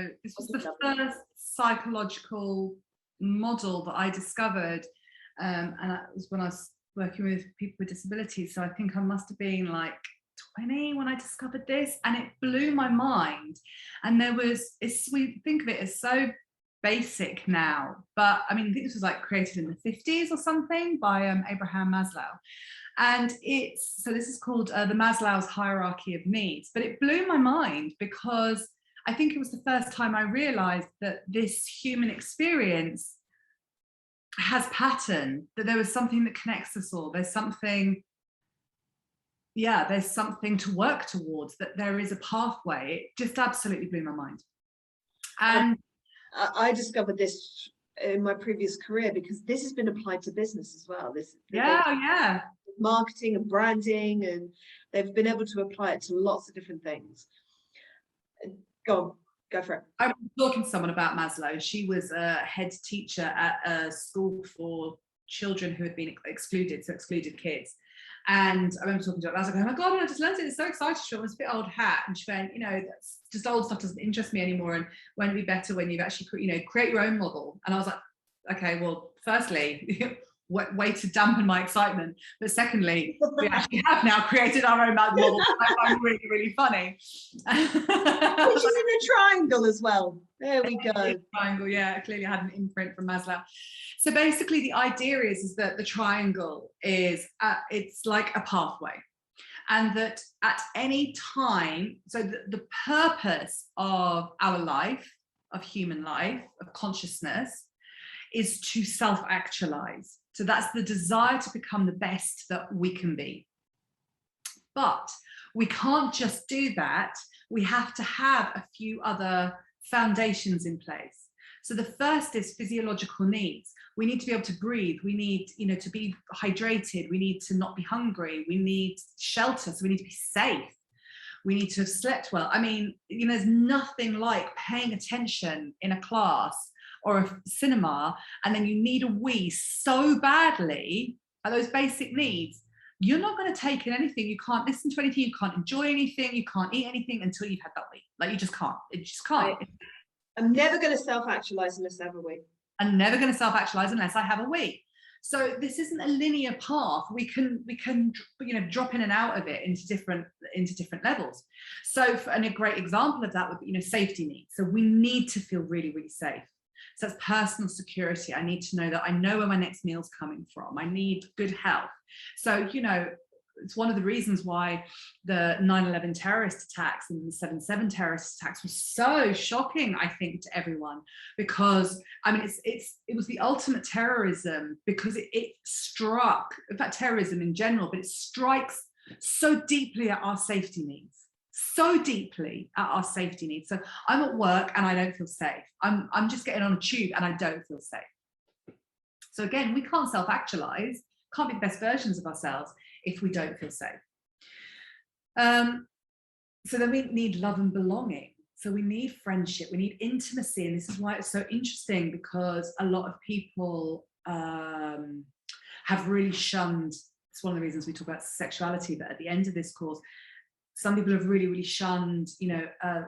So this was the first psychological model that I discovered, and that was when I was working with people with disabilities. So I think I must have been like 20 when I discovered this, and it blew my mind. And we think of it as so basic now, but I mean, I think this was like created in the 50s or something by Abraham Maslow. And this is called the Maslow's hierarchy of needs. But it blew my mind because I think it was the first time I realized that this human experience has pattern, that there was something that connects us all. There's something to work towards, that there is a pathway. It just absolutely blew my mind. And I discovered this in my previous career because this has been applied to business as well. Marketing and branding, and they've been able to apply it to lots of different things. Go for it. I was talking to someone about Maslow. She was a head teacher at a school for children who had been excluded, so excluded kids. And I remember talking to her, I was like, oh my God, I just learned it, it's so exciting. She was a bit old hat. And she went, that's just old stuff, doesn't interest me anymore. And won't it be better when you've actually, create your own model? And I was like, okay, well, firstly, way to dampen my excitement. But secondly, we actually have now created our own model. I find really, really funny. Which is in a triangle as well. There we go. Triangle, yeah. Clearly I had an imprint from Maslow. So basically the idea is that the triangle is, it's like a pathway. And that at any time, so the purpose of our life, of human life, of consciousness, is to self-actualize. So that's the desire to become the best that we can be. But we can't just do that. We have to have a few other foundations in place. So the first is physiological needs. We need to be able to breathe. We need, to be hydrated. We need to not be hungry. We need shelter. So we need to be safe. We need to have slept well. I mean, there's nothing like paying attention in a class or a cinema, and then you need a wee so badly at those basic needs. You're not going to take in anything. You can't listen to anything. You can't enjoy anything. You can't eat anything until you've had that wee. Like, you just can't. It just can't. I'm never going to self-actualize unless I have a wee. I'm never going to self-actualize unless I have a wee. So this isn't a linear path. We can drop in and out of it into different levels. So and a great example of that would be safety needs. So we need to feel really, really safe. So that's personal security. I need to know that I know where my next meal's coming from. I need good health. So, it's one of the reasons why the 9/11 terrorist attacks and the 7/7 terrorist attacks were so shocking, I think, to everyone, because I mean, it was the ultimate terrorism, because it struck, in fact, terrorism in general, but it strikes so deeply at our safety needs. So deeply at our safety needs. So I'm at work and I don't feel safe. I'm just getting on a tube and I don't feel safe. So again, we can't self-actualize, can't be the best versions of ourselves if we don't feel safe. So then we need love and belonging. So we need friendship, we need intimacy. And this is why it's so interesting, because a lot of people have really shunned, it's one of the reasons we talk about sexuality, but at the end of this course, some people have really, really shunned,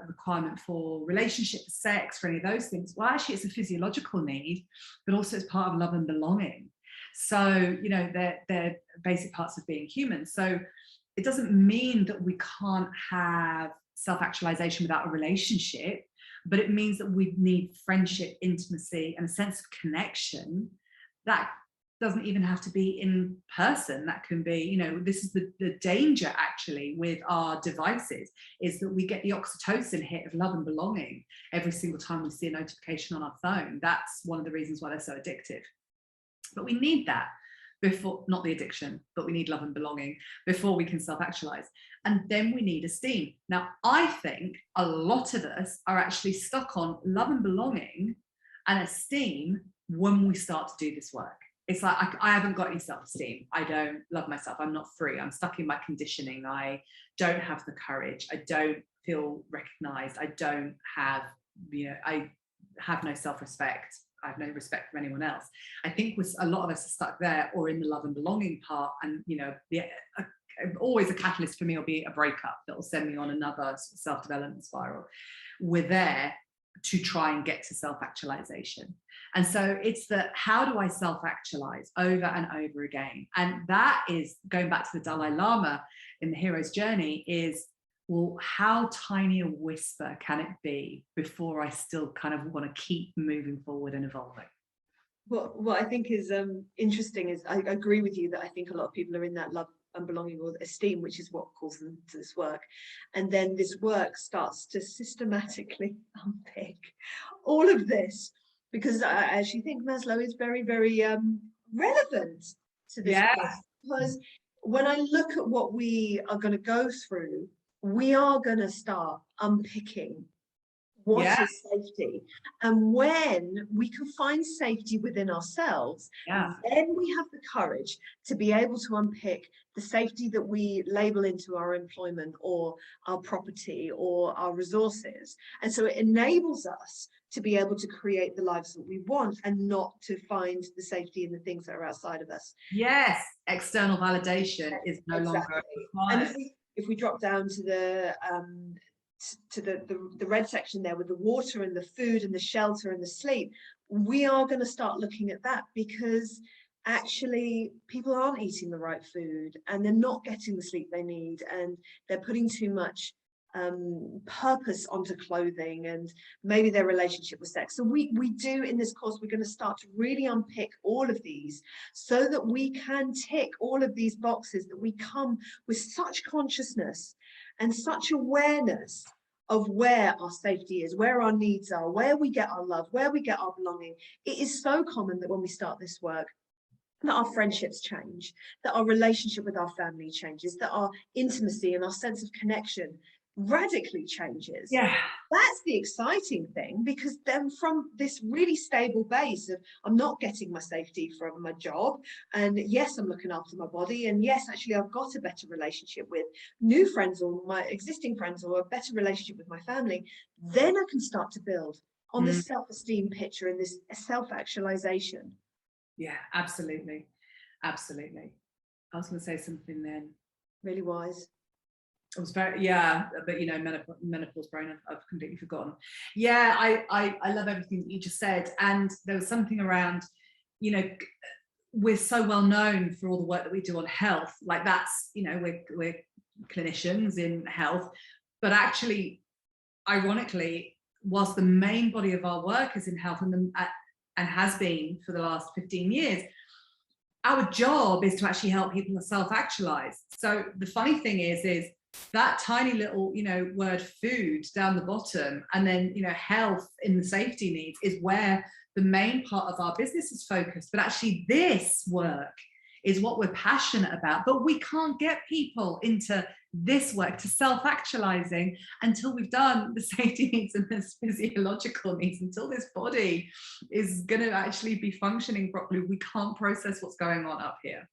requirement for relationship, for sex, for any of those things. Well, actually, it's a physiological need, but also it's part of love and belonging. So, they're basic parts of being human. So it doesn't mean that we can't have self-actualization without a relationship, but it means that we need friendship, intimacy, and a sense of connection that doesn't even have to be in person. That can be, this is the danger actually with our devices, is that we get the oxytocin hit of love and belonging every single time we see a notification on our phone. That's one of the reasons why they're so addictive. But we need that before, not the addiction, but we need love and belonging before we can self-actualize. And then we need esteem. Now, I think a lot of us are actually stuck on love and belonging and esteem when we start to do this work. It's like, I haven't got any self-esteem. I don't love myself. I'm not free. I'm stuck in my conditioning. I don't have the courage. I don't feel recognized. I don't have, I have no self-respect. I have no respect for anyone else. I think a lot of us are stuck there, or in the love and belonging part. And, always a catalyst for me will be a breakup that will send me on another self-development spiral. We're there. to try and get to self-actualization. And so it's the, how do I self-actualize over and over again? And that is going back to the Dalai Lama in the hero's journey is, well, how tiny a whisper can it be before I still kind of want to keep moving forward and evolving? What I think is interesting is I agree with you that I think a lot of people are in that love and belonging or esteem, which is what calls them to this work. And then this work starts to systematically unpick all of this, because I actually think Maslow is very, very relevant to this course. Because when I look at what we are going to go through, we are going to start unpicking what is safety, and when we can find safety within ourselves, then we have the courage to be able to unpick the safety that we label into our employment or our property or our resources. And so it enables us to be able to create the lives that we want and not to find the safety in the things that are outside of us. Yes, external validation is no longer required. And if we drop down to the red section there with the water and the food and the shelter and the sleep, we are going to start looking at that, because actually people aren't eating the right food and they're not getting the sleep they need, and they're putting too much purpose onto clothing, and maybe their relationship with sex. So we do in this course, we're going to start to really unpick all of these so that we can tick all of these boxes, that we come with such consciousness and such awareness of where our safety is, where our needs are, where we get our love, where we get our belonging. It is so common that when we start this work, that our friendships change, that our relationship with our family changes, that our intimacy and our sense of connection radically changes. That's the exciting thing, because then from this really stable base of, I'm not getting my safety from my job, and yes, I'm looking after my body, and yes, actually I've got a better relationship with new friends or my existing friends, or a better relationship with my family, then I can start to build on this self-esteem picture and this self-actualization. Yeah, absolutely. Absolutely. I was going to say something then. Really wise. It was very, but you know, menopause brain, I've completely forgotten. Yeah, I love everything that you just said. And there was something around, you know, we're so well known for all the work that we do on health. Like that's, you know, we're clinicians in health, but actually, ironically, whilst the main body of our work is in health and has been for the last 15 years, our job is to actually help people self-actualize. So the funny thing is that tiny little, you know, word food down the bottom, and then, you know, health in the safety needs is where the main part of our business is focused. But actually this work is what we're passionate about, but we can't get people into this work, to self-actualizing, until we've done the safety needs and the physiological needs, until this body is going to actually be functioning properly. We can't process what's going on up here.